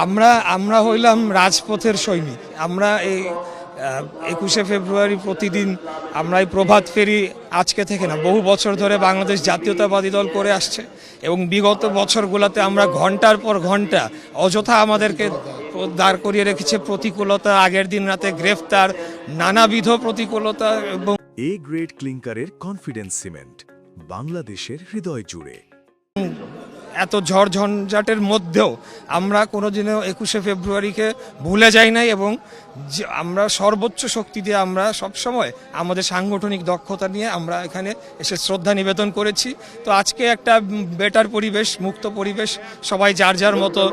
আমরা আমরা হইলাম রাজপথের সৈনিক। আমরা এই 21শে ফেব্রুয়ারি প্রতিদিন আমরা এই প্রভাত ফেরি আজকে থেকে না, বহু বছর ধরে বাংলাদেশ জাতীয়তাবাদী দল করে আসছে এবং বিগত বছরগুলোতে আমরা ঘন্টার পর ঘন্টা অযথা আমাদেরকে দাঁড় করিয়ে রেখেছে প্রতিকূলতা, আগের দিন রাতে গ্রেফতার, নানাবিধ প্রতিকূলতা। এবং এ গ্রেড ক্লিংকারের কনফিডেন্স সিমেন্ট বাংলাদেশের হৃদয় জুড়ে। এত ঝড় ঝঞ্ঝাটের মধ্যেও আমরা কোনোদিনও 21শে ফেব্রুয়ারিকে ভুলে যাই নাই এবং আমরা সর্বোচ্চ শক্তি দিয়ে আমরা সবসময় আমাদের সাংগঠনিক দক্ষতা নিয়ে আমরা এখানে এসে শ্রদ্ধা নিবেদন করেছি। তো আজকে একটা বেটার পরিবেশ, মুক্ত পরিবেশ, সবাই যার যার মতো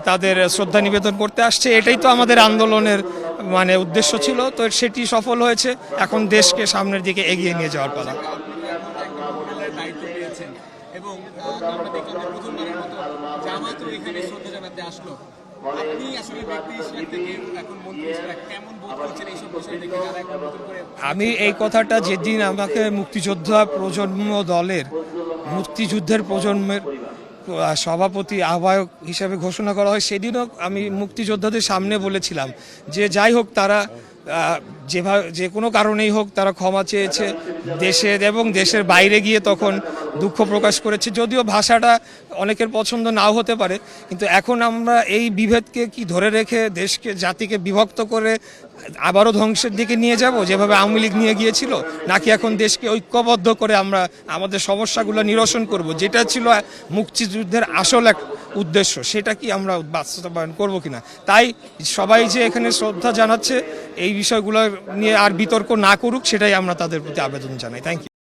তাদের শ্রদ্ধা নিবেদন করতে আসছে। এটাই তো আমাদের আন্দোলনের উদ্দেশ্য ছিল। তো সেটি সফল হয়েছে। এখন দেশকে সামনের দিকে এগিয়ে নিয়ে যাওয়ার পালা। এবং আমরা দেখলাম যে প্রথমবারের মতো জামাতও এখানে শ্রদ্ধা জানাতে আসলো। আপনি আসলে ব্যক্তি হিসেবে থেকে এখন মন্ত্রী হিসেবে কেমন বোধ করছেন এইসব বিষয় দেখে? যারা এখন নতুন করে আমি এই কথাটা যেদিন আমাকে মুক্তিযোদ্ধা প্রজন্ম দলের মুক্তিযুদ্ধের প্রজন্মের সভাপতি আহ্বায়ক হিসেবে ঘোষণা করা হয়, সেদিনও আমি মুক্তিযোদ্ধাদের সামনে বলেছিলাম যে যাই হোক, তারা যে কোনো কারণেই হোক তারা ক্ষমা চেয়েছে দেশের এবং দেশের বাইরে গিয়ে তখন দুঃখ প্রকাশ করেছে। যদিও ভাষাটা অনেকের পছন্দ নাও হতে পারে, কিন্তু এখন আমরা এই বিভেদকে কি ধরে রেখে দেশকে, জাতিকে বিভক্ত করে আবারও ধ্বংসের দিকে নিয়ে যাব যেভাবে আওয়ামী লীগ নিয়ে গিয়েছিল, নাকি এখন দেশকে ঐক্যবদ্ধ করে আমরা আমাদের সমস্যাগুলো নিরসন করব, যেটা ছিল মুক্তিযুদ্ধের আসল এক উদ্দেশ্য, সেটা কি আমরা বাস্তবায়ন করব কিনা? তাই সবাই যে এখানে শ্রদ্ধা জানাচ্ছে, এই বিষয়গুলো নিয়ে আর বিতর্ক না করুক, সেটাই আমরা তাদের প্রতি আবেদন জানাই। Thank you.